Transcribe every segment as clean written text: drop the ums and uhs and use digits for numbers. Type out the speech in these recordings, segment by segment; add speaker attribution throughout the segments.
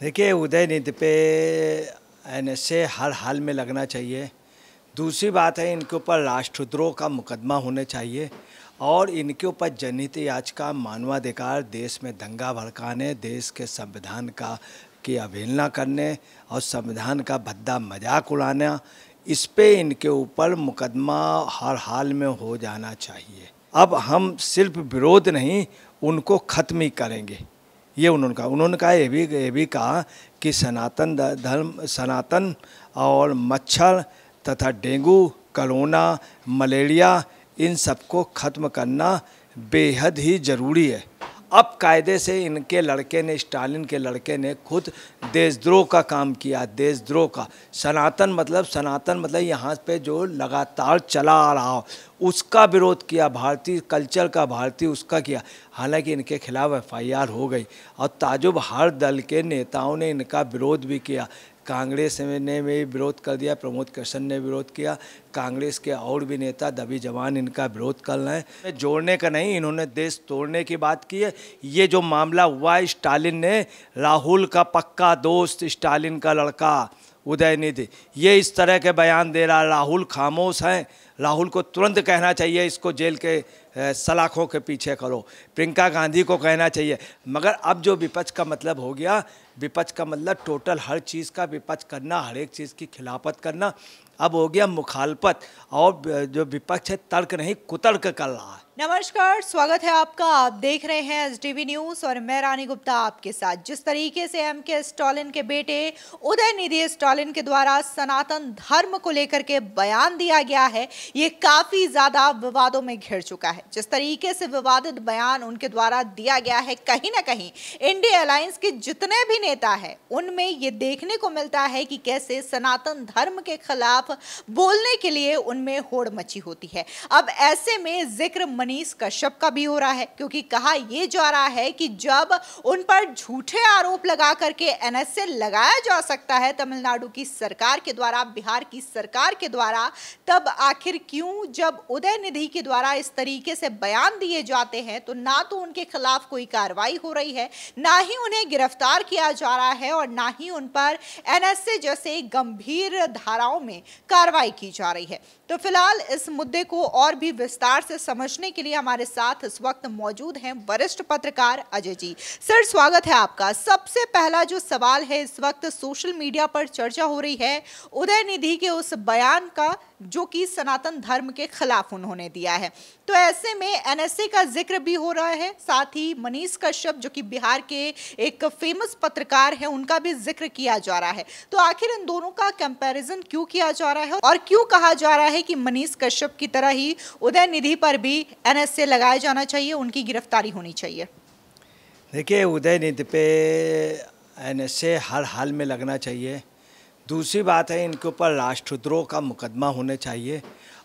Speaker 1: देखिए, उदयनिधि पे एनएसए हर हाल में लगना चाहिए। दूसरी बात है, इनके ऊपर राष्ट्रद्रोह का मुकदमा होने चाहिए और इनके ऊपर जनहित याचिका, मानवाधिकार, देश में दंगा भड़काने, देश के संविधान की अवहेलना करने और संविधान का भद्दा मजाक उड़ाना, इस पे इनके ऊपर मुकदमा हर हाल में हो जाना चाहिए। अब हम सिर्फ विरोध नहीं, उनको ख़त्म ही करेंगे, ये उन्होंने कहा ये भी कहा कि सनातन और मच्छर तथा डेंगू, कोरोना, मलेरिया, इन सबको ख़त्म करना बेहद ही ज़रूरी है। अब कायदे से इनके लड़के ने, स्टालिन के लड़के ने खुद देशद्रोह का काम किया, देशद्रोह का। सनातन मतलब यहाँ पे जो लगातार चला आ रहा हो उसका विरोध किया, भारतीय कल्चर का, भारतीय उसका किया। हालांकि इनके खिलाफ एफआईआर हो गई और ताजुब हर दल के नेताओं ने इनका विरोध भी किया। कांग्रेस ने भी विरोध कर दिया, प्रमोद कृष्ण ने विरोध किया, कांग्रेस के और भी नेता दबी जवान इनका विरोध कर रहे हैं। जोड़ने का नहीं, इन्होंने देश तोड़ने की बात की है। ये जो मामला हुआ है, स्टालिन ने, राहुल का पक्का दोस्त, स्टालिन का लड़का उदयनिधि, ये इस तरह के बयान दे रहा है। राहुल खामोश हैं, राहुल को तुरंत कहना चाहिए इसको जेल के सलाखों के पीछे करो। प्रियंका गांधी को कहना चाहिए। मगर अब जो विपक्ष का मतलब हो गया, विपक्ष का मतलब टोटल हर चीज़ का विपक्ष करना, हर एक चीज़ की खिलाफत करना, अब हो गया मुखालफत। और जो विपक्ष है तर्क नहीं कुतर्क कर रहा है।
Speaker 2: नमस्कार, स्वागत है आपका। आप देख रहे हैं एसडीवी न्यूज़ और मैं रानी गुप्ता आपके साथ। जिस तरीके से एमके स्टालिन के बेटे उदयनिधि स्टालिन के द्वारा सनातन धर्म को लेकर के बयान दिया गया है, ये काफ़ी ज़्यादा विवादों में घिर चुका है। जिस तरीके से विवादित बयान उनके द्वारा दिया गया है, कहीं ना कहीं इंडिया अलायंस के जितने भी नेता हैं उनमें ये देखने को मिलता है कि कैसे सनातन धर्म के खिलाफ बोलने के लिए उनमें होड़ मची होती है। अब ऐसे में जिक्र मनीष कश्यप का भी हो रहा है, क्योंकि कहा यह जा रहा है कि जब उन पर झूठे आरोप लगा करके एनएसए लगाया जा सकता है तमिलनाडु की सरकार के द्वारा, बिहार की सरकार के द्वारा, तब आखिर क्यों जब उदयनिधि के द्वारा इस तरीके से बयान दिए जाते हैं तो ना तो उनके खिलाफ कोई कार्रवाई हो रही है, ना ही उन्हें गिरफ्तार किया जा रहा है और ना ही उन पर एनएसए जैसे गंभीर धाराओं में कार्रवाई की जा रही है। तो फिलहाल इस मुद्दे को और भी विस्तार से समझने के लिए हमारे साथ इस वक्त मौजूद हैं वरिष्ठ पत्रकार अजय जी। सर, स्वागत है आपका। सबसे पहला जो सवाल है, इस वक्त सोशल मीडिया पर चर्चा हो रही है उदयनिधि के उस बयान का जो कि सनातन धर्म के खिलाफ उन्होंने दिया है। तो ऐसे में एनएसए का जिक्र भी हो रहा है, साथ ही मनीष कश्यप जो कि बिहार के एक फेमस पत्रकार है उनका भी जिक्र किया जा रहा है। तो आखिर इन दोनों का कंपैरिजन क्यों किया जा रहा है और क्यों कहा जा रहा है कि मनीष कश्यप की तरह ही उदयनिधि पर भी एनएसए लगाया जाना चाहिए, उनकी गिरफ्तारी होनी चाहिए?
Speaker 1: देखिए, उदयनिधि पे एनएसए हर हाल में लगना चाहिए। दूसरी बात है, इनके ऊपर राष्ट्रद्रोह का मुकदमा होने चाहिए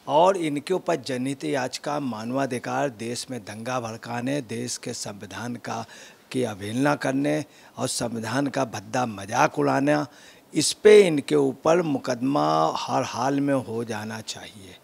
Speaker 1: और इनके ऊपर जनहित याचिका, मानवाधिकार, देश में दंगा भड़काने, देश के संविधान की अवहेलना करने और संविधान का भद्दा मजाक उड़ाना, इस पे इनके ऊपर मुकदमा हर हाल में हो जाना चाहिए।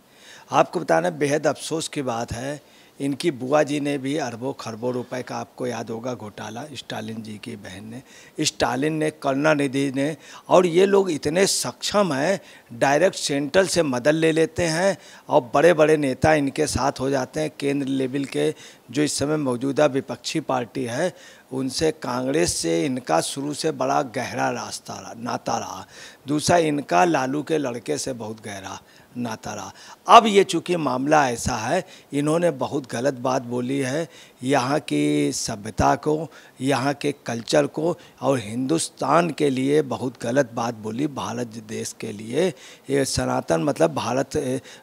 Speaker 1: आपको बताना बेहद अफसोस की बात है, इनकी बुआ जी ने भी अरबों खरबों रुपए का, आपको याद होगा, घोटाला स्टालिन जी की बहन ने, स्टालिन ने, करुणानिधि ने, और ये लोग इतने सक्षम हैं, डायरेक्ट सेंट्रल से मदद ले लेते हैं और बड़े बड़े नेता इनके साथ हो जाते हैं। केंद्र लेवल के जो इस समय मौजूदा विपक्षी पार्टी है उनसे, कांग्रेस से इनका शुरू से बड़ा गहरा नाता रहा। दूसरा, इनका लालू के लड़के से बहुत गहरा नाता रहा। अब ये चूँकि मामला ऐसा है, इन्होंने बहुत गलत बात बोली है यहाँ की सभ्यता को, यहाँ के कल्चर को और हिंदुस्तान के लिए बहुत गलत बात बोली, भारत देश के लिए। ये सनातन मतलब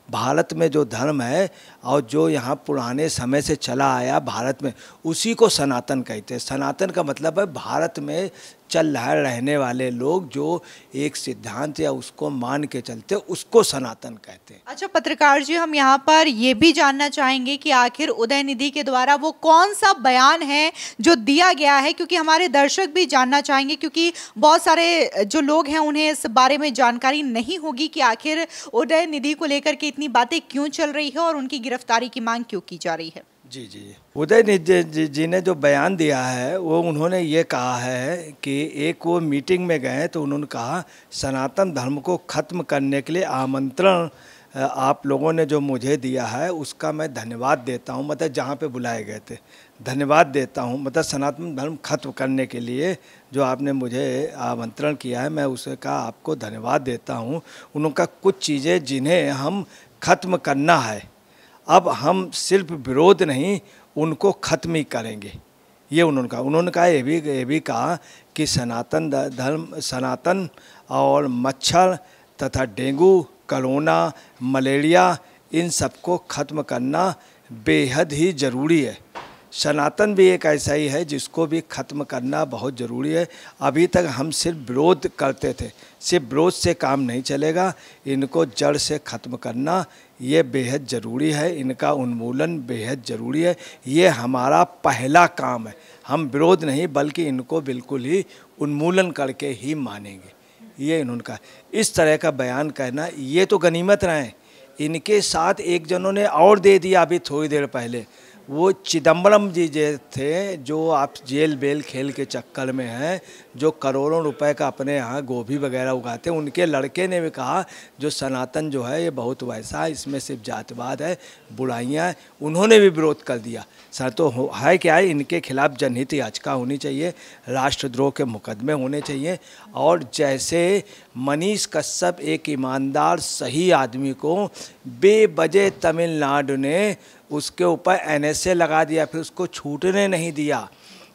Speaker 1: भारत में जो धर्म है और जो यहाँ पुराने समय से चला आया भारत में, उसी को सनातन कहते हैं। सनातन का मतलब है भारत में चल रहने वाले लोग जो एक सिद्धांत या उसको मान के चलते, उसको सनातन कहते हैं।
Speaker 2: अच्छा पत्रकार जी, हम यहाँ पर ये भी जानना चाहेंगे कि आखिर उदयनिधि के द्वारा वो कौन सा बयान है जो दिया गया है, क्योंकि हमारे दर्शक भी जानना चाहेंगे, क्योंकि बहुत सारे जो लोग हैं उन्हें इस बारे में जानकारी नहीं होगी कि आखिर उदयनिधि को लेकर के इतनी बातें क्यों चल रही है और उनकी गिरफ्तारी की मांग क्यों की जा रही है।
Speaker 1: जी जी। उदयनिधि जी ने जो बयान दिया है वो उन्होंने ये कहा है कि एक वो मीटिंग में गए तो उन्होंने कहा सनातन धर्म को ख़त्म करने के लिए आमंत्रण आप लोगों ने जो मुझे दिया है उसका मैं धन्यवाद देता हूँ। मतलब जहाँ पे बुलाए गए थे धन्यवाद देता हूँ, मतलब सनातन धर्म खत्म करने के लिए जो आपने मुझे आमंत्रण किया है मैं उसका आपको धन्यवाद देता हूँ। उनका कुछ चीज़ें जिन्हें हम ख़त्म करना है, अब हम सिर्फ विरोध नहीं उनको ख़त्म ही करेंगे, ये उन्होंने कहा ये भी कहा कि सनातन धर्म, सनातन और मच्छर तथा डेंगू, कोरोना, मलेरिया इन सबको ख़त्म करना बेहद ही ज़रूरी है। सनातन भी एक ऐसा ही है जिसको भी ख़त्म करना बहुत ज़रूरी है। अभी तक हम सिर्फ विरोध करते थे, सिर्फ विरोध से काम नहीं चलेगा, इनको जड़ से ख़त्म करना ये बेहद ज़रूरी है, इनका उन्मूलन बेहद ज़रूरी है। ये हमारा पहला काम है। हम विरोध नहीं बल्कि इनको बिल्कुल ही उन्मूलन करके ही मानेंगे, ये इन्होंने कहा। इस तरह का बयान कहना ये तो गनीमत रहे। इनके साथ एक जनों ने और दे दिया अभी थोड़ी देर पहले, वो चिदम्बरम जी थे जो आप जेल बेल खेल के चक्कर में हैं, जो करोड़ों रुपए का अपने यहाँ गोभी वगैरह उगाते हैं। उनके लड़के ने भी कहा जो सनातन जो है ये बहुत वैसा है, इसमें सिर्फ जातिवाद है, बुराइयाँ हैं, उन्होंने भी विरोध कर दिया। सर तो है क्या है, इनके खिलाफ जनहित याचिका होनी चाहिए, राष्ट्रद्रोह के मुकदमे होने चाहिए। और जैसे मनीष कश्यप एक ईमानदार सही आदमी को बेवजह तमिलनाडु ने उसके ऊपर NSA लगा दिया, फिर उसको छूटने नहीं दिया।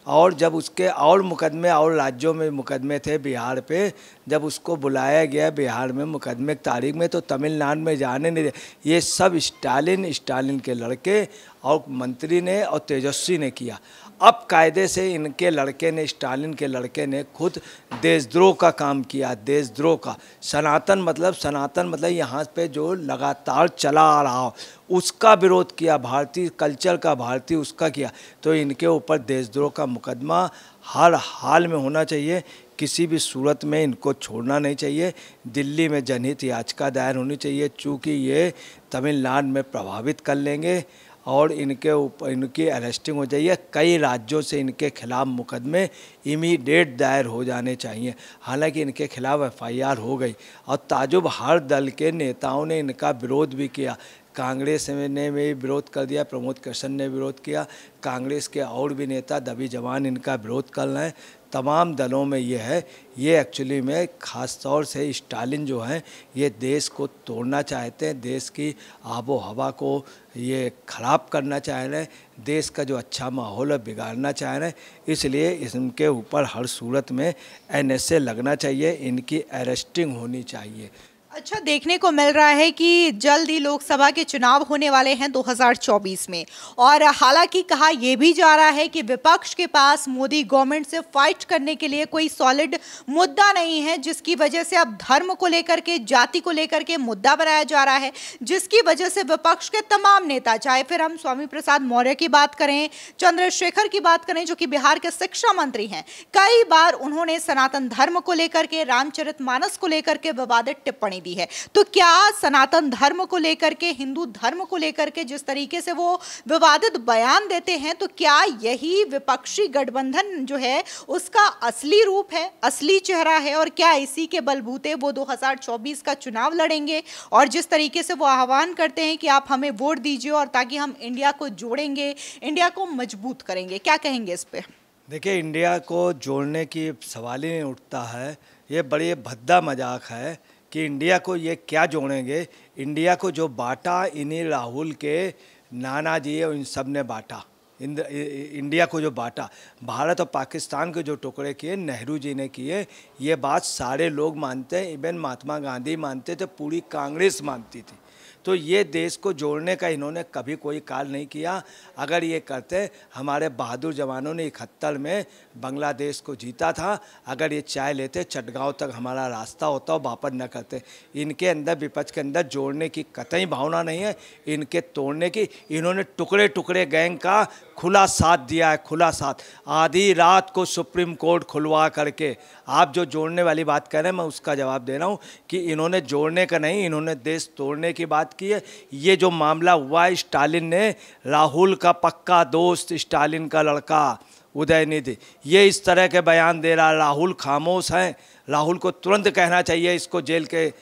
Speaker 1: और जब उसके और मुकदमे और राज्यों में मुकदमे थे बिहार पे, जब उसको बुलाया गया बिहार में मुकदमे की तारीख में तो तमिलनाडु में जाने नहीं दिया। ये सब स्टालिन के लड़के और मंत्री ने और तेजस्वी ने किया। अब कायदे से इनके लड़के ने, स्टालिन के लड़के ने खुद देशद्रोह का काम किया, देशद्रोह का। सनातन मतलब यहाँ पे जो लगातार चला आ रहा हो उसका विरोध किया, भारतीय कल्चर का, भारतीय उसका किया। तो इनके ऊपर देशद्रोह का मुकदमा हर हाल में होना चाहिए, किसी भी सूरत में इनको छोड़ना नहीं चाहिए। दिल्ली में जनहित याचिका दायर होनी चाहिए, चूँकि ये तमिलनाडु में प्रभावित कर लेंगे और इनके ऊपर इनकी अरेस्टिंग हो जाइए। कई राज्यों से इनके खिलाफ मुकदमे इमीडिएट दायर हो जाने चाहिए। हालांकि इनके खिलाफ FIR हो गई और ताजुब हर दल के नेताओं ने इनका विरोध भी किया। कांग्रेस ने भी विरोध कर दिया, प्रमोद कृष्ण ने विरोध किया, कांग्रेस के और भी नेता दबी जवान इनका विरोध कर रहे हैं। तमाम दलों में ये है, ये एक्चुअली में ख़ास तौर से स्टालिन जो हैं ये देश को तोड़ना चाहते हैं, देश की आबो हवा को ये ख़राब करना चाह रहे हैं, देश का जो अच्छा माहौल है बिगाड़ना चाह रहे हैं। इसलिए इनके ऊपर हर सूरत में NSA लगना चाहिए, इनकी अरेस्टिंग होनी चाहिए।
Speaker 2: अच्छा, देखने को मिल रहा है कि जल्द ही लोकसभा के चुनाव होने वाले हैं 2024 में, और हालांकि कहा यह भी जा रहा है कि विपक्ष के पास मोदी गवर्नमेंट से फाइट करने के लिए कोई सॉलिड मुद्दा नहीं है, जिसकी वजह से अब धर्म को लेकर के, जाति को लेकर के मुद्दा बनाया जा रहा है, जिसकी वजह से विपक्ष के तमाम नेता, चाहे फिर हम स्वामी प्रसाद मौर्य की बात करें, चंद्रशेखर की बात करें जो कि बिहार के शिक्षा मंत्री हैं, कई बार उन्होंने सनातन धर्म को लेकर के, रामचरितमानस को लेकर के विवादित टिप्पणी दी है। तो क्या सनातन धर्म को लेकर के, हिंदू धर्म को लेकर के जिस तरीके से वो विवादित बयान देते हैं, तो क्या यही विपक्षी गठबंधन जो है उसका असली रूप है, असली चेहरा है, और क्या इसी के बलबूते वो 2024 का चुनाव लड़ेंगे? और जिस तरीके से वो आह्वान करते हैं कि आप हमें वोट दीजिए और ताकि हम इंडिया को जोड़ेंगे, इंडिया को मजबूत करेंगे, क्या कहेंगे इस पे?
Speaker 1: देखिए, इंडिया को जोड़ने की सवाल ही नहीं उठता है। ये बड़ी भद्दा मजाक है कि इंडिया को ये क्या जोड़ेंगे। इंडिया को जो बांटा इन्हीं राहुल के नाना जी और इन सब ने बांटा। इंडिया को जो बांटा, भारत और पाकिस्तान के जो टुकड़े किए नेहरू जी ने किए, ये बात सारे लोग मानते हैं, इवन महात्मा गांधी मानते थे, पूरी कांग्रेस मानती थी। तो ये देश को जोड़ने का इन्होंने कभी कोई कार्य नहीं किया। अगर ये करते, हमारे बहादुर जवानों ने 71 में बांग्लादेश को जीता था, अगर ये चाय लेते चटगांव तक हमारा रास्ता होता और वापस न करते। इनके अंदर, विपक्ष के अंदर जोड़ने की कतई भावना नहीं है, इनके तोड़ने की। इन्होंने टुकड़े टुकड़े गैंग का खुला साथ दिया है, खुला साथ। आधी रात को सुप्रीम कोर्ट खुलवा करके, आप जो जोड़ने वाली बात कह रहे हैं मैं उसका जवाब दे रहा हूँ कि इन्होंने जोड़ने का नहीं, इन्होंने देश तोड़ने की बात की है। ये जो मामला हुआ है, स्टालिन ने, राहुल का पक्का दोस्त, स्टालिन का लड़का उदयनिधि, ये इस तरह के बयान दे रहा है। राहुल खामोश हैं। राहुल को तुरंत कहना चाहिए इसको जेल के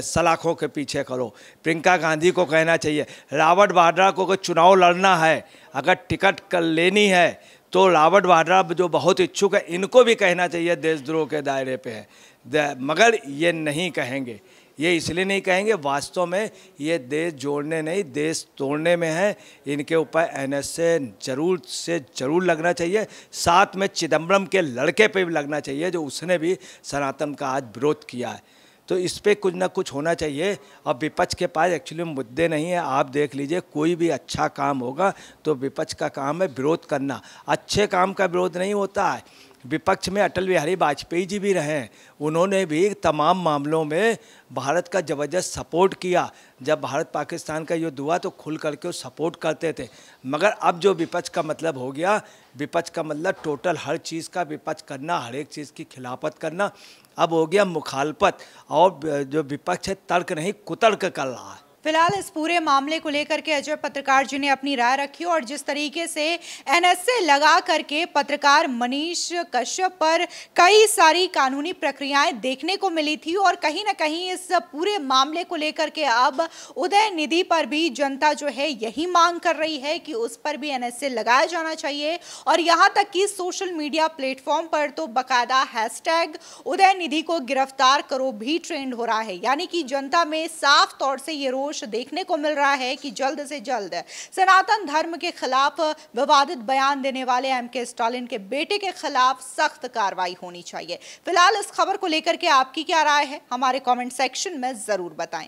Speaker 1: सलाखों के पीछे करो। प्रियंका गांधी को कहना चाहिए। रॉबर्ट वाड्रा को अगर चुनाव लड़ना है, अगर टिकट कर लेनी है, तो रॉबर्ट वाड्रा जो बहुत इच्छुक है, इनको भी कहना चाहिए देशद्रोह के दायरे पे है। मगर ये नहीं कहेंगे। ये इसलिए नहीं कहेंगे, वास्तव में ये देश जोड़ने नहीं, देश तोड़ने में है। इनके ऊपर एनएसए जरूर लगना चाहिए। साथ में चिदम्बरम के लड़के पे भी लगना चाहिए, जो उसने भी सनातन का आज विरोध किया है। तो इस पे कुछ ना कुछ होना चाहिए। अब विपक्ष के पास एक्चुअली मुद्दे नहीं है। आप देख लीजिए, कोई भी अच्छा काम होगा तो विपक्ष का काम है विरोध करना। अच्छे काम का विरोध नहीं होता है। विपक्ष में अटल बिहारी वाजपेयी जी भी रहे हैं। उन्होंने भी तमाम मामलों में भारत का ज़बरदस्त सपोर्ट किया। जब भारत पाकिस्तान का युद्ध हुआ तो खुल करके वो सपोर्ट करते थे। मगर अब जो विपक्ष का मतलब हो गया, विपक्ष का मतलब टोटल हर चीज़ का विपक्ष करना, हर एक चीज़ की खिलाफत करना। अब हो गया मुखालफत, और जो विपक्ष है तर्क नहीं कुतर्क कर रहा है।
Speaker 2: फिलहाल इस पूरे मामले को लेकर के अजय पत्रकार जी ने अपनी राय रखी और जिस तरीके से एनएसए लगा करके पत्रकार मनीष कश्यप पर कई सारी कानूनी प्रक्रियाएं देखने को मिली थी, और कहीं ना कहीं इस पूरे मामले को लेकर के अब उदयनिधि पर भी जनता जो है यही मांग कर रही है कि उस पर भी एनएसए लगाया जाना चाहिए। और यहाँ तक कि सोशल मीडिया प्लेटफॉर्म पर तो बाकायदा हैशटैग उदयनिधि को गिरफ्तार करो भी ट्रेंड हो रहा है। यानी कि जनता में साफ तौर से ये रोष देखने को मिल रहा है कि जल्द से जल्द सनातन धर्म के खिलाफ विवादित बयान देने वाले एमके स्टालिन के बेटे के खिलाफ सख्त कार्रवाई होनी चाहिए। फिलहाल इस खबर को लेकर के आपकी क्या राय है, हमारे कमेंट सेक्शन में जरूर बताएं।